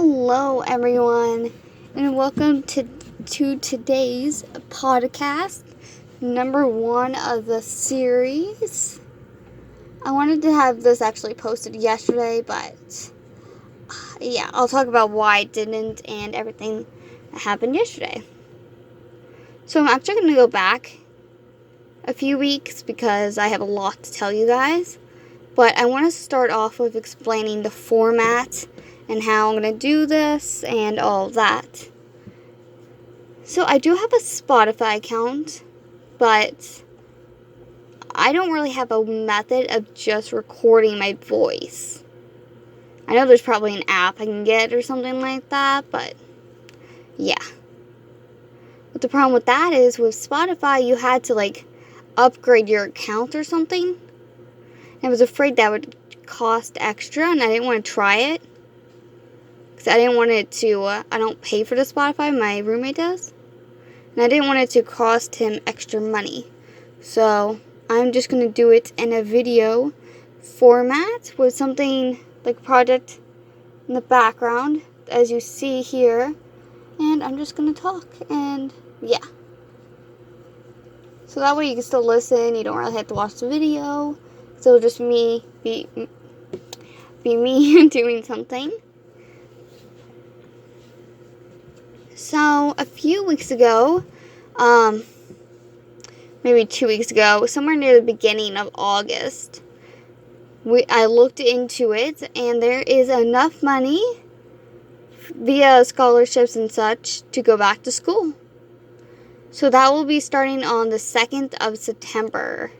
Hello, everyone, and welcome to today's podcast, number 1 of the series. I wanted to have this actually posted yesterday, but yeah, I'll talk about why it didn't and everything that happened yesterday. So I'm actually going to go back a few weeks because I have a lot to tell you guys, but I want to start off with explaining the format and how I'm going to do this and all of that. So I do have a Spotify account, but I don't really have a method of just recording my voice. I know there's probably an app I can get or something like that, but yeah. But the problem with that is with Spotify, you had to upgrade your account or something. And I was afraid that would cost extra, and I didn't want to try it. I didn't want it to, I don't pay for the Spotify, my roommate does. And I didn't want it to cost him extra money. So, I'm just going to do it in a video format with something like a project in the background, as you see here. And I'm just going to talk, and yeah. So that way you can still listen, you don't really have to watch the video. So just be me doing something. So, a few weeks ago, maybe 2 weeks ago, somewhere near the beginning of August, I looked into it, and there is enough money via scholarships and such to go back to school. So that will be starting on the 2nd of September.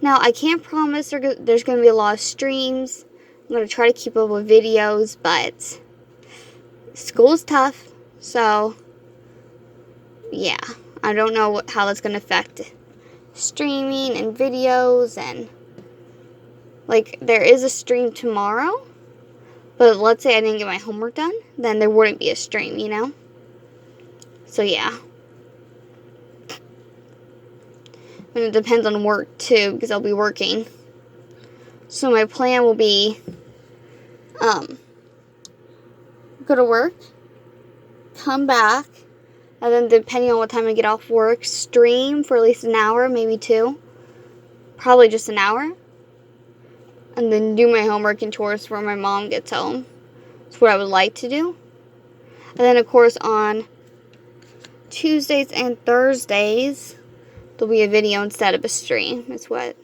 Now, I can't promise there's going to be a lot of streams. I'm going to try to keep up with videos, but school is tough. So, yeah, I don't know how that's going to affect streaming and videos, and, there is a stream tomorrow, but let's say I didn't get my homework done, then there wouldn't be a stream, you know? So, yeah. And it depends on work, too, because I'll be working. So, my plan will be, go to work, come back, and then depending on what time I get off work, stream for at least an hour, maybe 2. Probably just an hour. And then do my homework and chores before my mom gets home. That's what I would like to do. And then, of course, on Tuesdays and Thursdays, there'll be a video instead of a stream. That's what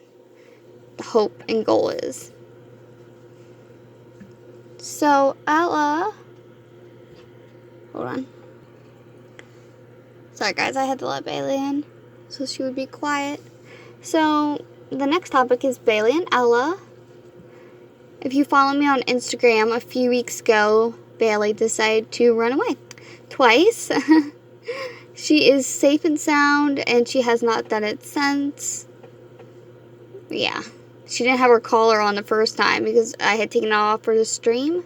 the hope and goal is. So, Ella... Hold on. Sorry, guys, I had to let Bailey in so she would be quiet. So, the next topic is Bailey and Ella. If you follow me on Instagram, a few weeks ago, Bailey decided to run away. Twice. She is safe and sound, and she has not done it since. Yeah. She didn't have her collar on the first time because I had taken it off for the stream.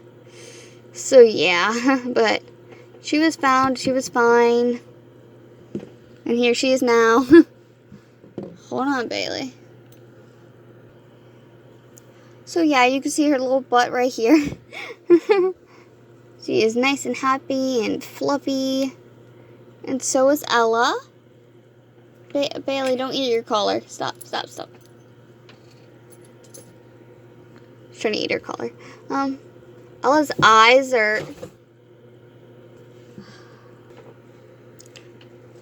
So, yeah. But she was found. She was fine. And here she is now. Hold on, Bailey. So, yeah, you can see her little butt right here. She is nice and happy and fluffy. And so is Ella. Bailey, don't eat your collar. Stop. She's trying to eat her collar. Ella's eyes are...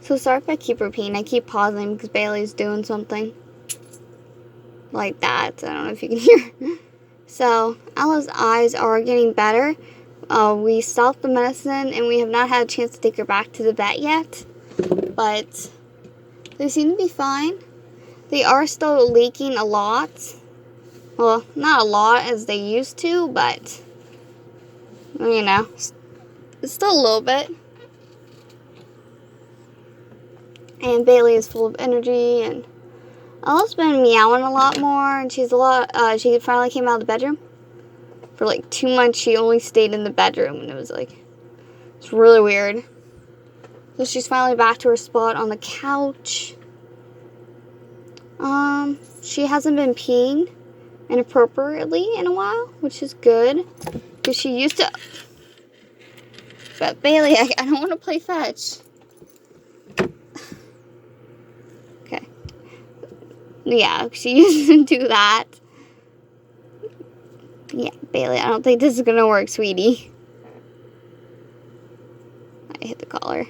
So sorry if I keep repeating. I keep pausing because Bailey's doing something like that. I don't know if you can hear. So, Ella's eyes are getting better. We stopped the medicine, and we have not had a chance to take her back to the vet yet. But they seem to be fine. They are still leaking a lot. Well, not a lot as they used to, but, you know, it's still a little bit. And Bailey is full of energy, and Ella's been meowing a lot more, and she finally came out of the bedroom. For 2 months, she only stayed in the bedroom, and it's really weird. So she's finally back to her spot on the couch. She hasn't been peeing inappropriately in a while, which is good, because she used to But Bailey, I don't want to play fetch. Okay. Yeah, she used to do that. Yeah, Bailey, I don't think this is going to work, sweetie. I hit the collar.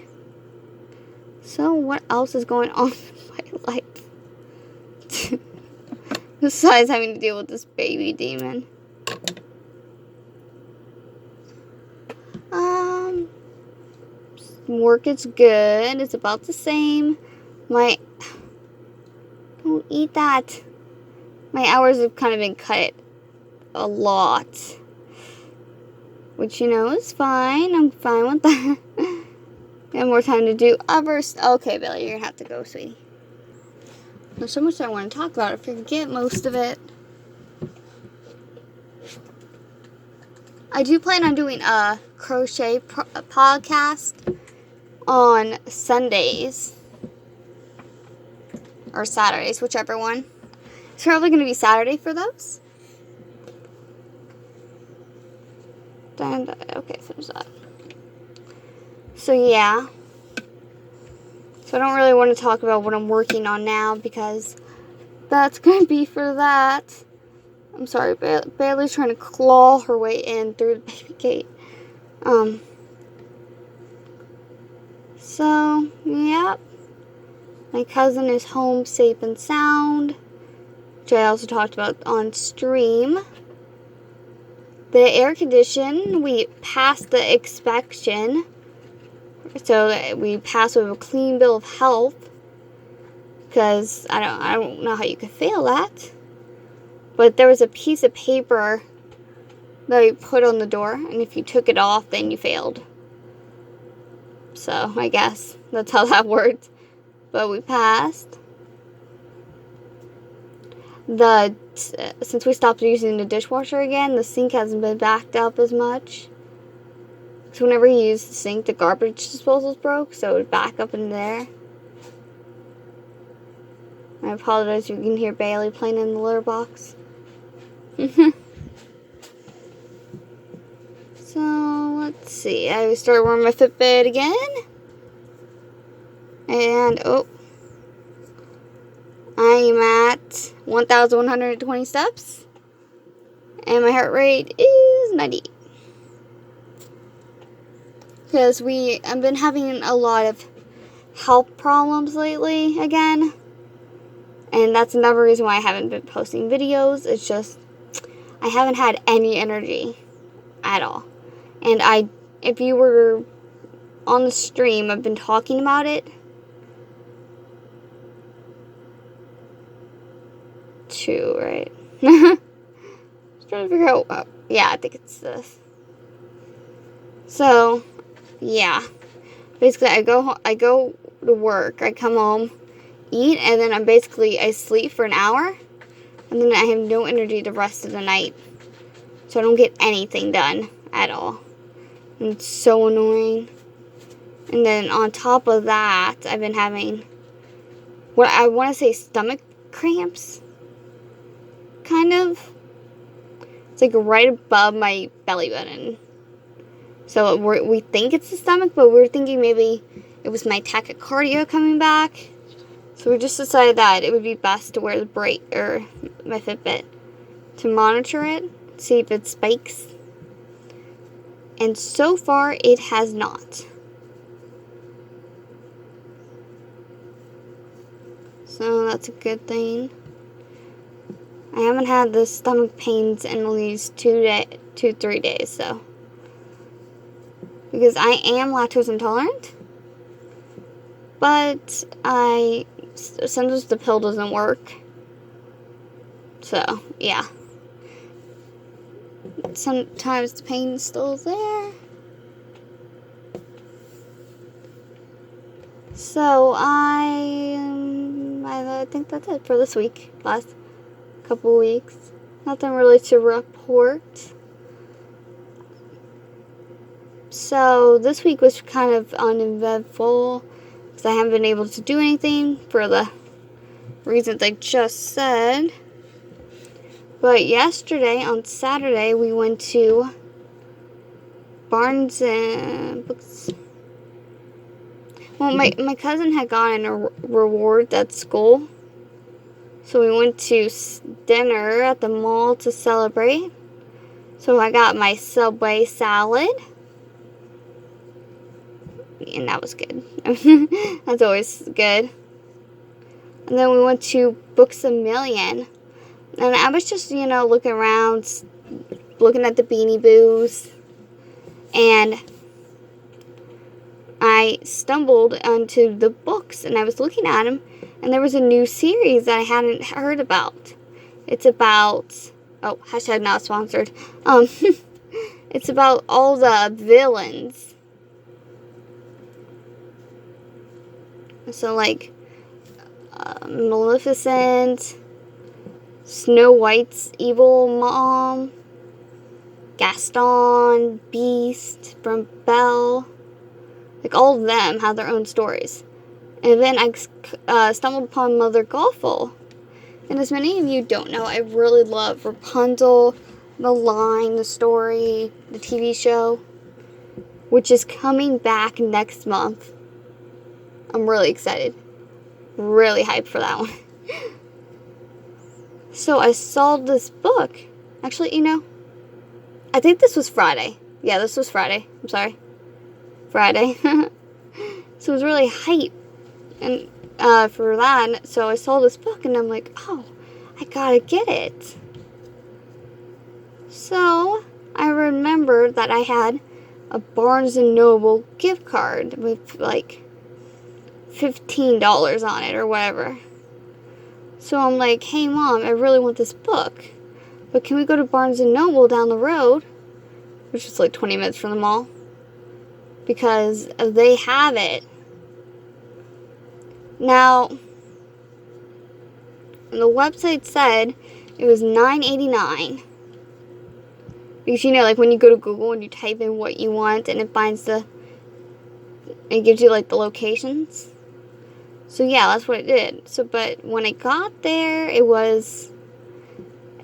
So, what else is going on in my life? Besides having to deal with this baby demon. Work is good. It's about the same. Don't eat that. My hours have kind of been cut a lot. Which, is fine. I'm fine with that. I have more time to do others. Okay, Billy, you're going to have to go, sweetie. There's so much I want to talk about. I forget most of it. I do plan on doing a crochet podcast on Sundays. Or Saturdays, whichever one. It's probably going to be Saturday for those. Okay, finish that. So, yeah. So, I don't really want to talk about what I'm working on now because that's going to be for that. I'm sorry, Bailey's trying to claw her way in through the baby gate. So, yep. My cousin is home safe and sound, which I also talked about on stream. The air condition, we passed the inspection. So we passed with a clean bill of health. Because I don't know how you could fail that. But there was a piece of paper that we put on the door, and if you took it off, then you failed. So I guess that's how that worked. But we passed. Since we stopped using the dishwasher again, the sink hasn't been backed up as much. So whenever you use the sink, the garbage disposal's broke, so it would back up in there. I apologize if you can hear Bailey playing in the litter box. So, let's see. I started wearing my Fitbit again. And, I'm at 1,120 steps. And my heart rate is 98. Because I've been having a lot of health problems lately again. And that's another reason why I haven't been posting videos. It's just, I haven't had any energy at all. And if you were on the stream, I've been talking about it. Two, right? Just trying to figure out. Yeah, I think it's this. So, yeah. Basically, I go to work. I come home, eat, and then I sleep for an hour, and then I have no energy the rest of the night. So I don't get anything done at all. And it's so annoying. And then on top of that, I've been having what I want to say stomach cramps. Kind of. It's like right above my belly button. So we think it's the stomach, but we're thinking maybe it was my tachycardia coming back. So we just decided that it would be best to wear the my Fitbit to monitor it, see if it spikes. And so far, it has not. So that's a good thing. I haven't had the stomach pains in at least 3 days, so. Because I am lactose intolerant. But sometimes the pill doesn't work. So, yeah. Sometimes the pain is still there. So, I think that's it for this week. Last couple weeks. Nothing really to report. So, this week was kind of uneventful. Because I haven't been able to do anything for the reasons I just said. But yesterday, on Saturday, we went to Barnes and Books. Well, my cousin had gotten a reward at school. So we went to dinner at the mall to celebrate. So I got my Subway salad. And that was good. That's always good. And then we went to Books A Million. And I was just, looking around, looking at the Beanie Boos. And I stumbled onto the books and I was looking at them. And there was a new series that I hadn't heard about. It's about, hashtag not sponsored. It's about all the villains. So, like, Maleficent, Snow White's evil mom, Gaston, Beast from Belle. Like, all of them have their own stories. And then I stumbled upon Mother Gothel. And as many of you don't know, I really love Rapunzel, the line, the story, the TV show, which is coming back next month. I'm really excited. Really hyped for that one. So I saw this book. Actually, I think this was Friday. Yeah, this was Friday. I'm sorry. Friday. So it was really hyped. And for that, so I saw this book and I'm like, oh, I gotta get it. So I remembered that I had a Barnes & Noble gift card with like $15 on it or whatever. So I'm like, hey Mom, I really want this book, but can we go to Barnes & Noble down the road, which is like 20 minutes from the mall, because they have it. Now, the website said it was $9.89. Because like when you go to Google and you type in what you want and it gives you like the locations. So yeah, that's what it did. So, but when I got there, it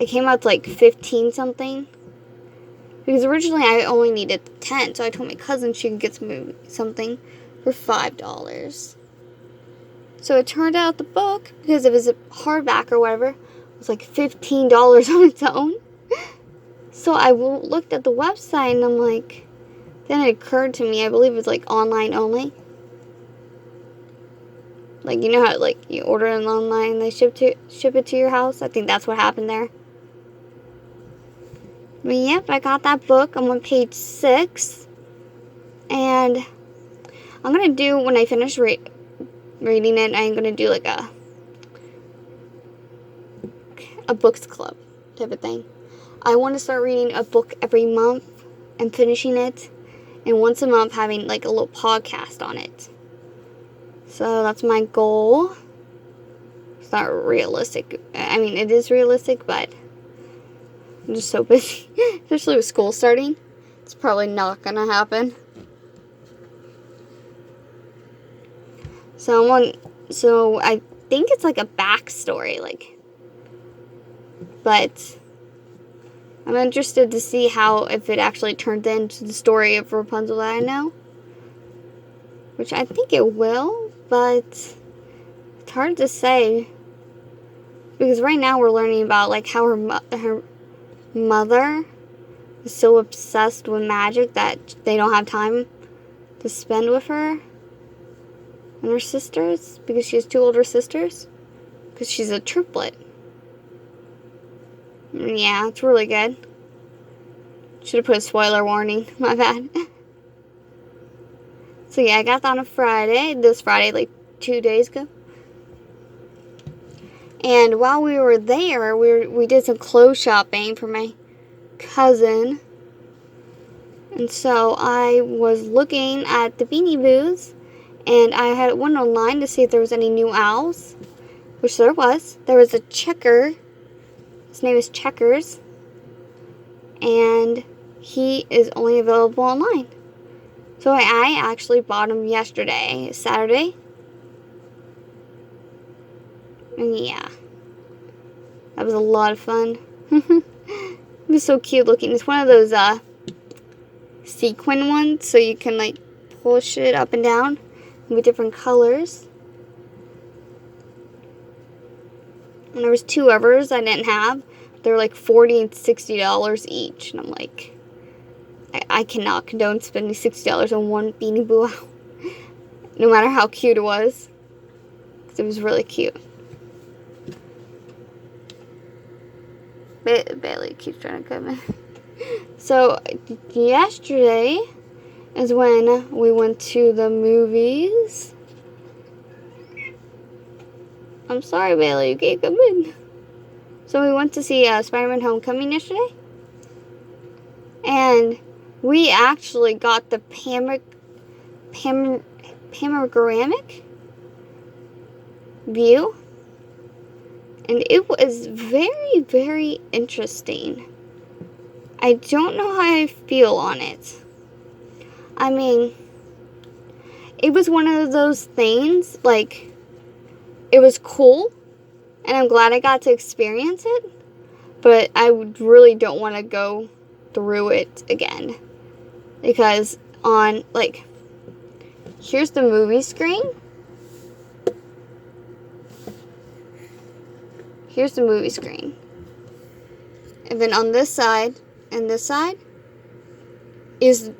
came out to like 15 something. Because originally I only needed 10, so I told my cousin she could get something for $5. So it turned out the book, because it was a hardback or whatever, was like $15 on its own. So I looked at the website and I'm like, then it occurred to me, I believe it's like online only. Like, you know how like you order it online and they ship it to your house? I think that's what happened there. But yep, I got that book. I'm on page 6. And I'm going to do, when I finish reading it, I'm going to do like a books club type of thing. I want to start reading a book every month and finishing it. And once a month having like a little podcast on it. So that's my goal. It's not realistic. I mean, it is realistic, but I'm just so busy. Especially with school starting. It's probably not going to happen. So I think it's like a backstory, but I'm interested to see if it actually turned into the story of Rapunzel that I know. Which I think it will, but it's hard to say. Because right now we're learning about like how her mother is so obsessed with magic that they don't have time to spend with her. And her sisters, because she has 2 older sisters. Because she's a triplet. Yeah, it's really good. Should have put a spoiler warning. My bad. So yeah, I got that on a Friday. This Friday, like 2 days ago. And while we were there, we did some clothes shopping for my cousin. And so I was looking at the Beanie Boos. And I went online to see if there was any new owls. Which there was. There was a checker. His name is Checkers. And he is only available online. So I actually bought him yesterday, Saturday. And yeah. That was a lot of fun. It was so cute looking. It's one of those sequin ones, so you can like push it up and down with different colors. And there was 2 others I didn't have. They were like $40 and $60 each, and I'm like, I cannot condone spending $60 on one Beanie Boo Owl, no matter how cute it was, because it was really cute. Bailey keeps trying to come in. So yesterday is when we went to the movies. I'm sorry, Bailey, you can't come in. So we went to see Spider-Man Homecoming yesterday. And we actually got the panoramic view. And it was very, very interesting. I don't know how I feel on it. I mean, it was one of those things, like, it was cool, and I'm glad I got to experience it, but I really don't want to go through it again, because here's the movie screen. Here's the movie screen. And then on this side and this side is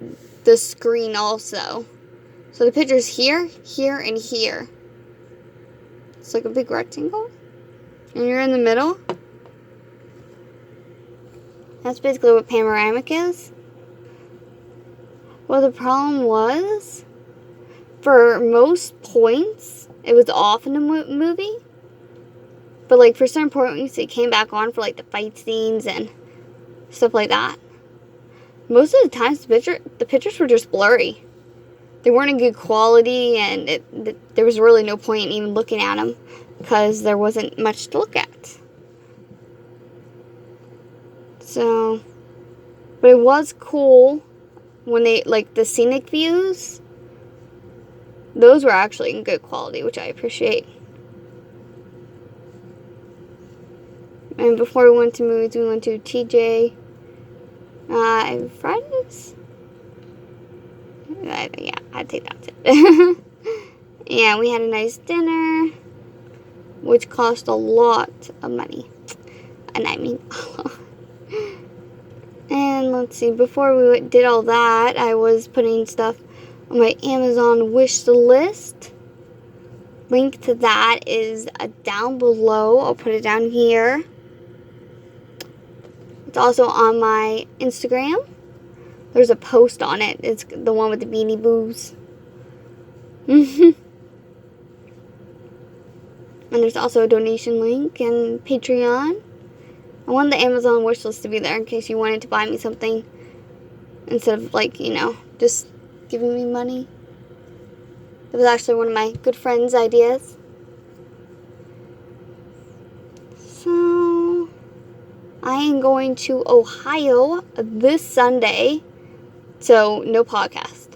the screen also. So the picture's here, here, and here. It's like a big rectangle. And you're in the middle. That's basically what panoramic is. Well, the problem was, for most points, it was off in the movie. But, like, for certain points, it came back on for, like, the fight scenes and stuff like that. Most of the times, the pictures were just blurry. They weren't in good quality, and there was really no point in even looking at them because there wasn't much to look at. So, but it was cool when they, like, the scenic views, those were actually in good quality, which I appreciate. And before we went to movies, we went to TJ Fridays. Yeah, I'd say that's it. Yeah, we had a nice dinner, which cost a lot of money. And I mean, and let's see, before we did all that, I was putting stuff on my Amazon wish list. Link to that is down below. I'll put it down here. It's also on my Instagram. There's a post on it. It's the one with the Beanie Boos. And there's also a donation link and Patreon. I want the Amazon wishlist to be there in case you wanted to buy me something instead of, like, you know, just giving me money. It was actually one of my good friends' ideas. So, I am going to Ohio this Sunday, so no podcast.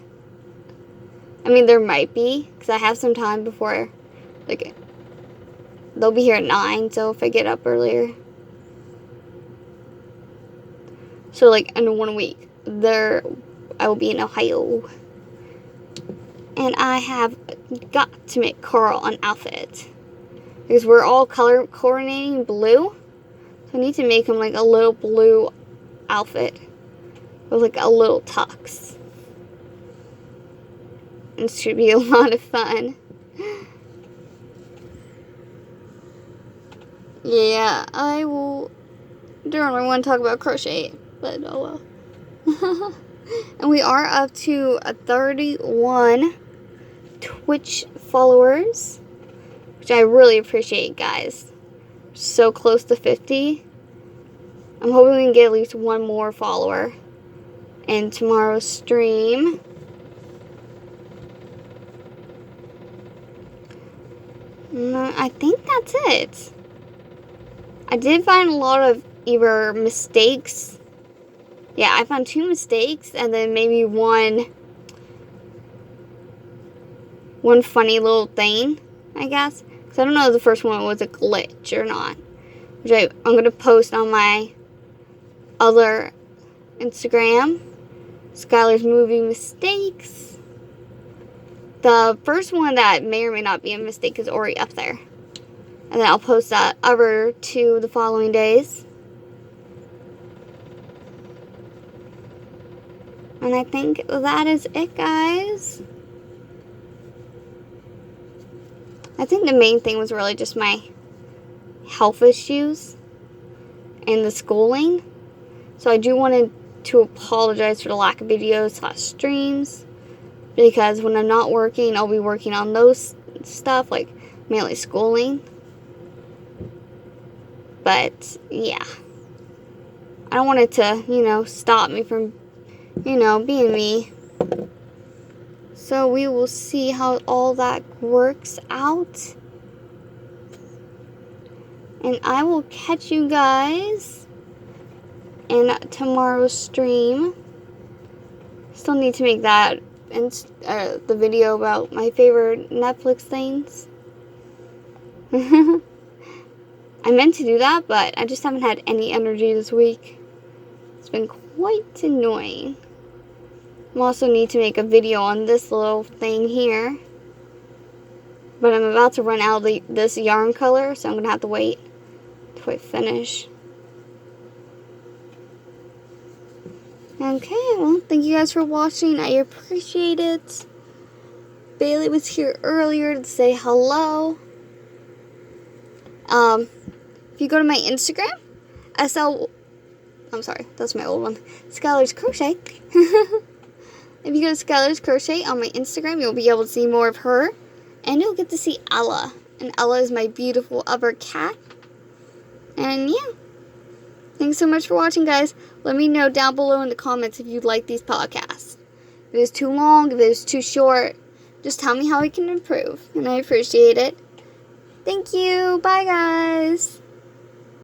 I mean, there might be, because I have some time before, like, they'll be here at 9, so if I get up earlier. So, like, in 1 week, I will be in Ohio. And I have got to make Carl an outfit. Because we're all color coordinating blue. So I need to make him, like, a little blue outfit. With, like, a little tux. It should be a lot of fun. Yeah, I don't really want to talk about crochet, but oh well. And we are up to 31 Twitch followers, which I really appreciate, guys. So close to 50. I'm hoping we can get at least one more follower in tomorrow's stream. I think that's it. I did find a lot of either mistakes. Yeah, I found 2 mistakes and then maybe one funny little thing, I guess. Because I don't know if the first one was a glitch or not. Which I'm going to post on my other Instagram. Skylar's movie mistakes. The first one that may or may not be a mistake is already up there. And then I'll post that other 2 the following days. And I think that is it, guys. I think the main thing was really just my health issues and the schooling. So I do want to apologize for the lack of videos / streams. Because when I'm not working, I'll be working on those stuff, like mainly schooling. But, yeah. I don't want it to, stop me from, being me. So we will see how all that works out. And I will catch you guys in tomorrow's stream. Still need to make that and the video about my favorite Netflix things. I meant to do that, but I just haven't had any energy this week. It's been quite annoying. I also need to make a video on this little thing here. But I'm about to run out of this yarn color, so I'm going to have to wait till I finish. Okay, well, thank you guys for watching. I appreciate it. Bailey was here earlier to say hello. If you go to my Instagram, I'm sorry, that's my old one, Skylar's Crochet. If you go to Skylar's Crochet on my Instagram, you'll be able to see more of her. And you'll get to see Ella. And Ella is my beautiful other cat. And yeah. Thanks so much for watching, guys. Let me know down below in the comments if you like these podcasts. If it is too long, if it is too short, just tell me how I can improve. And I appreciate it. Thank you. Bye, guys.